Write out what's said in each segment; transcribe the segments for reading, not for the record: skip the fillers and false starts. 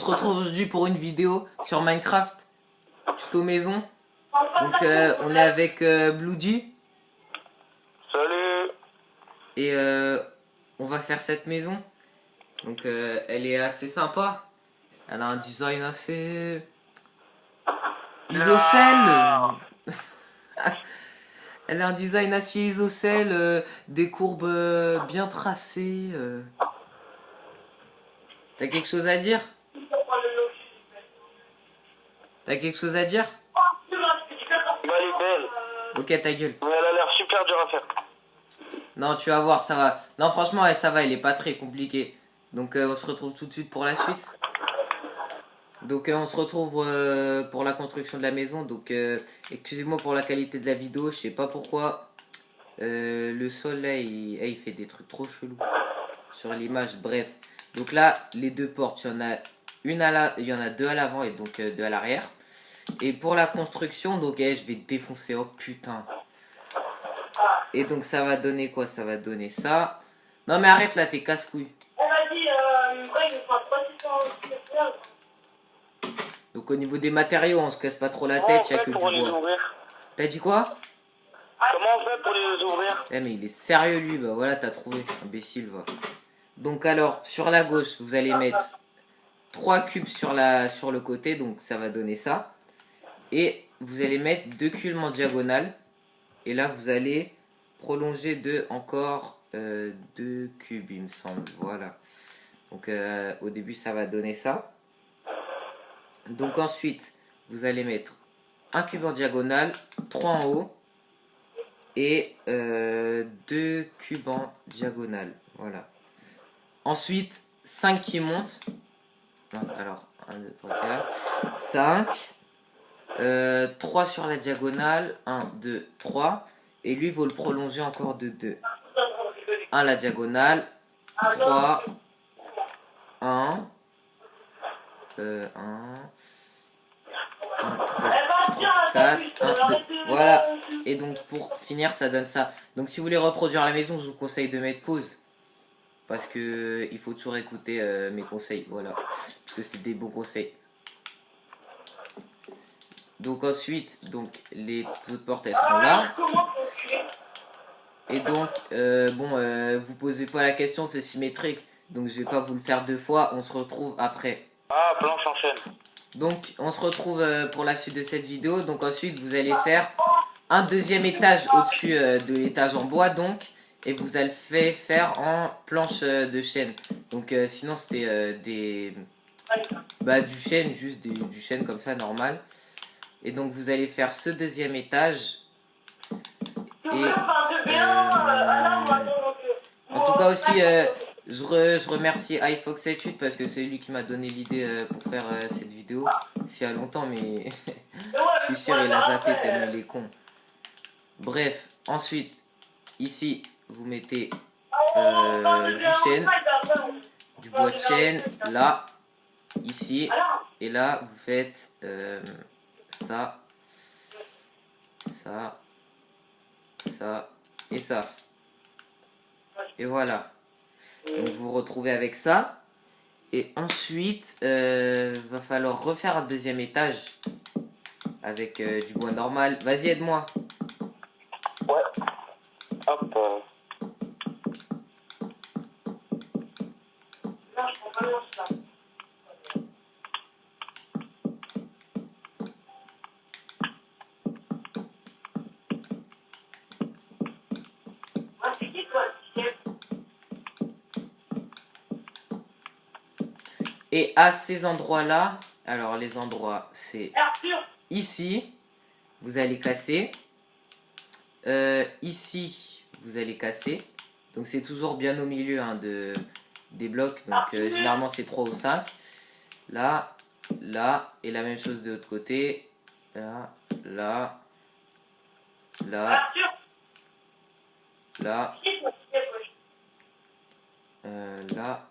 retrouve aujourd'hui pour une vidéo sur Minecraft, tuto maison. Donc on est avec Bluegy. Salut. Et on va faire cette maison. Donc elle est assez sympa. Elle a un design assez isocèle. Elle a un design assez isocèle, des courbes bien tracées. T'as quelque chose à dire? T'as quelque chose à dire? Bah, elle est belle. Ok, ta gueule. Mais elle a l'air super dure à faire. Non, tu vas voir, ça va. Non, franchement, ouais, ça va, il est pas très compliqué. Donc on se retrouve tout de suite pour la suite. Donc on se retrouve pour la construction de la maison. Donc excusez-moi pour la qualité de la vidéo, je sais pas pourquoi. Le sol là, il fait des trucs trop chelous sur l'image. Bref. Donc là, les deux portes, il y en a il y en a deux à l'avant et donc deux à l'arrière. Et pour la construction, donc je vais défoncer. Oh putain. Et donc ça va donner quoi? Ça va donner ça. Non mais arrête là, t'es casse-couille. Donc au niveau des matériaux, on se casse pas trop la tête, il y a que du bois. T'as dit quoi? Comment on fait pour les ouvrir? Eh mais il est sérieux lui, bah voilà, t'as trouvé, imbécile va. Donc alors, sur la gauche, vous allez mettre 3 cubes sur le côté, donc ça va donner ça. Et vous allez mettre 2 cubes en diagonale. Et là, vous allez prolonger de encore 2 cubes, il me semble. Voilà. Donc au début, ça va donner ça. Donc ensuite, vous allez mettre un cube en diagonale, 3 en haut. Et 2 cubes en diagonale. Voilà. Ensuite, 5 qui montent. Alors, 1, 2, 3, 4, 5. 3 sur la diagonale. 1, 2, 3. Et lui, il faut le prolonger encore de 2. 1 la diagonale. 3. 1. 1. 1, 2, 3, 4. 1, 2. Voilà. Et donc, pour finir, ça donne ça. Donc, si vous voulez reproduire à la maison, je vous conseille de mettre pause. Parce que il faut toujours écouter mes conseils. Voilà. Parce que c'est des bons conseils. Donc ensuite, donc les autres portes elles seront là. Et donc vous posez pas la question, c'est symétrique. Donc je vais pas vous le faire deux fois. On se retrouve après. Ah, planche en chaîne. Donc on se retrouve pour la suite de cette vidéo. Donc ensuite vous allez faire un deuxième étage au-dessus de l'étage en bois donc. Et vous allez faire en planche de chêne. Donc sinon c'était du chêne, juste du chêne comme ça normal. Et donc vous allez faire ce deuxième étage. Et en tout cas aussi je remercie iFox Études parce que c'est lui qui m'a donné l'idée pour faire cette vidéo. C'est il y a longtemps mais je suis sûr il a zappé tellement il est con. Bref, ensuite ici vous mettez du chêne, du bois de chêne, là, ici, et là vous faites ça, ça, ça et ça. Et voilà. Donc vous vous retrouvez avec ça. Et ensuite, va falloir refaire un deuxième étage avec du bois normal. Vas-y, aide-moi. Ouais. Hop. Et à ces endroits-là, alors les endroits, c'est ici, vous allez casser. Ici, vous allez casser. Donc c'est toujours bien au milieu hein, des blocs. Donc généralement c'est 3 ou 5. Là, là, et la même chose de l'autre côté. Là, là, là, là, là.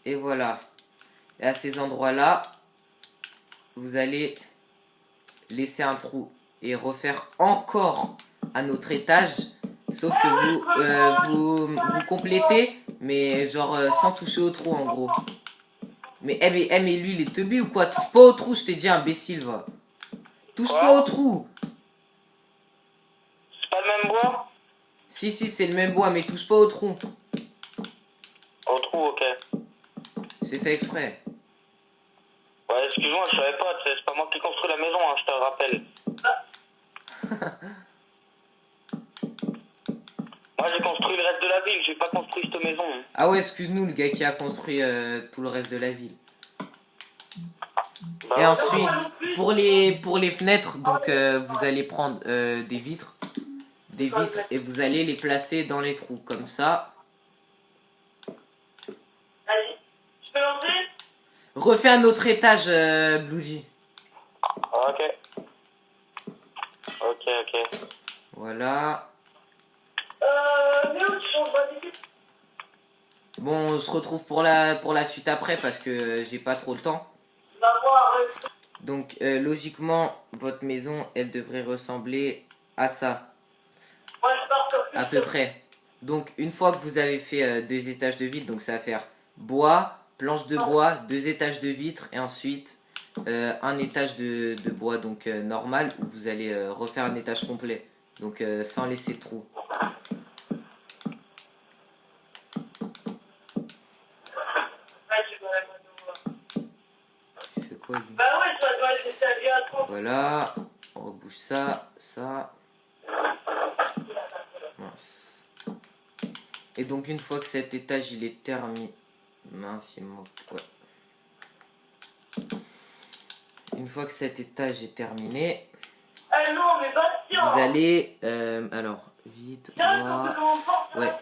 Et voilà. Et à ces endroits-là, vous allez laisser un trou et refaire encore un autre étage Sauf que vous complétez, mais genre sans toucher au trou en gros. Mais lui, il est teubé ou quoi? Touche pas au trou, je t'ai dit, imbécile, va. Touche Quoi? pas au trou. C'est pas le même bois? Si, c'est le même bois, mais touche pas au trou. Au trou, ok. C'est fait exprès. Ouais, excuse-moi, je savais pas, c'est pas moi qui construis la maison, hein, je te le rappelle. Moi j'ai construit le reste de la ville, j'ai pas construit cette maison. Hein. Ah ouais, excuse-nous, le gars qui a construit tout le reste de la ville. Bah, Et ouais, ensuite, pour les fenêtres, donc vous allez prendre des vitres. Et vous allez les placer dans les trous, comme ça. Allez, je peux lancer? Refais un autre étage, Bloody. ok. Ok. Voilà. Mais où tu changes pas d'équipe? Bon, on se retrouve pour la suite après, parce que j'ai pas trop le temps. Va voir. Donc, logiquement, votre maison, elle devrait ressembler à ça. Moi, je pars sur plus. À peu près. Donc, une fois que vous avez fait 2 étages de vitre, donc ça va faire bois, planche de bois, 2 étages de vitre et ensuite un étage de bois donc normal où vous allez refaire un étage complet. Donc, sans laisser de trou. Ouais, tu dois la voir. Tu fais quoi, lui? Bah ouais, ça doit être établi à 30. Voilà. On rebouche ça. Mince. Et donc, une fois que cet étage il est terminé. Mince, il manque. Ouais. Une fois que cet étage est terminé, Ah non, mais Bastien! vous allez. Alors, vite, Tiens, il faut bois. que l'on porte. Ouais.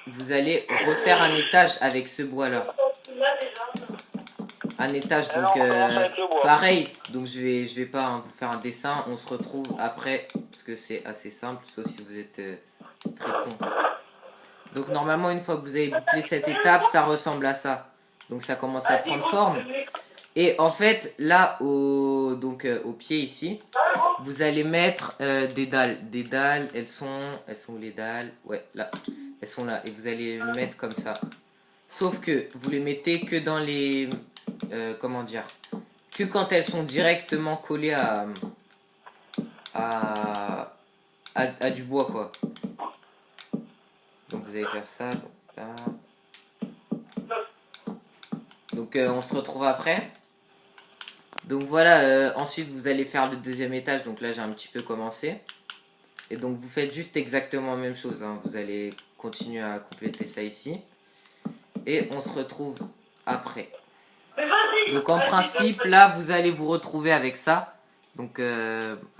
Vous allez refaire un étage avec ce bois-là. Là, déjà. Un étage, Alors, donc on commence avec le bois. pareil. Donc je vais pas hein, vous faire un dessin. On se retrouve après parce que c'est assez simple, sauf si vous êtes très con. Donc normalement, une fois que vous avez bouclé cette étape, ça ressemble à ça. Donc ça commence à prendre forme. Et en fait, là, au pied ici, vous allez mettre des dalles. Des dalles, elles sont où les dalles? Ouais, là. Elles sont là. Et vous allez les mettre comme ça. Sauf que vous les mettez que dans les... comment dire? Que quand elles sont directement collées à du bois, quoi. Donc vous allez faire ça. Donc là. Donc on se retrouve après. Donc voilà, ensuite vous allez faire le deuxième étage, donc là j'ai un petit peu commencé. Et donc vous faites juste exactement la même chose, hein. Vous allez continuer à compléter ça ici. Et on se retrouve après. Donc en principe, là vous allez vous retrouver avec ça. Donc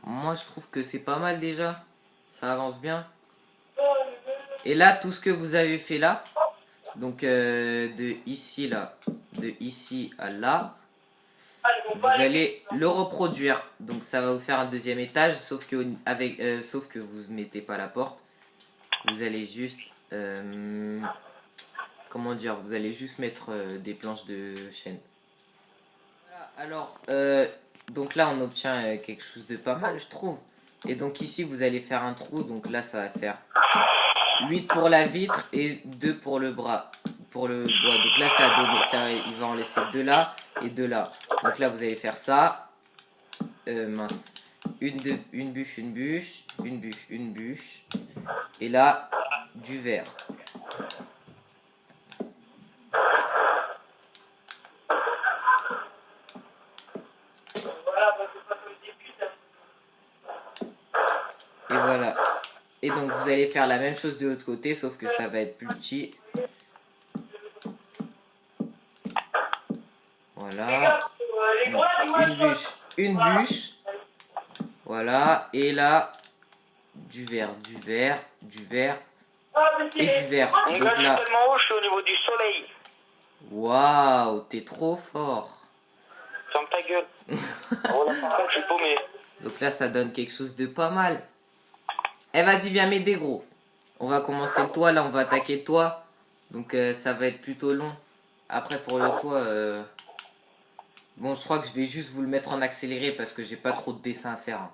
moi je trouve que c'est pas mal déjà, ça avance bien. Et là tout ce que vous avez fait là, donc de ici à là. Vous allez le reproduire, donc ça va vous faire un deuxième étage, sauf que vous ne mettez pas la porte. Vous allez juste, comment dire, vous allez juste mettre des planches de chêne. Voilà, alors, donc là on obtient quelque chose de pas mal, je trouve. Et donc ici vous allez faire un trou, donc là ça va faire 8 pour la vitre et 2 pour le bras. Pour le bois. Donc là, ça a donné, il va en laisser 2 là et 2 là. Donc là, vous allez faire ça. Mince. Une bûche. Et là, du verre. Et voilà. Et donc, vous allez faire la même chose de l'autre côté, sauf que ça va être plus petit. Voilà. Une bûche. Voilà. Et là, du verre. Et du verre. Donc Donc là, là, tellement haut, je suis au niveau du soleil. waouh, t'es trop fort. Ferme ta gueule. Oh là, par contre, je suis paumé. Donc là, ça donne quelque chose de pas mal. Eh, vas-y, viens m'aider, gros. On va commencer le toit, là, on va attaquer le toit. Donc ça va être plutôt long. Après, pour le toit... Bon, je crois que je vais juste vous le mettre en accéléré parce que j'ai pas trop de dessin à faire. Hein.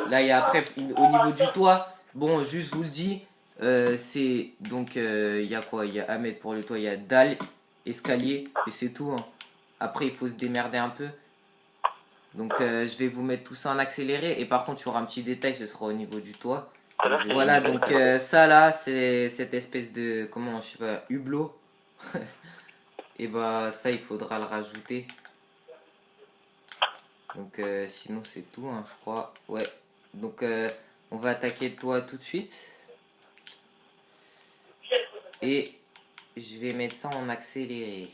Là, il y a après, au niveau du toit, Bon, juste vous le dis, c'est donc il y a quoi? Il y a à mettre pour le toit, il y a dalle, escalier et c'est tout, hein. Après, il faut se démerder un peu. Donc, je vais vous mettre tout ça en accéléré. Et par contre, il y aura un petit détail, ce sera au niveau du toit. Voilà, donc ça là, c'est cette espèce de, comment, je sais pas, hublot. Et bah, ça, il faudra le rajouter. Donc, sinon, c'est tout, hein, je crois. Ouais. Donc, on va attaquer le toit tout de suite. Et je vais mettre ça en accéléré.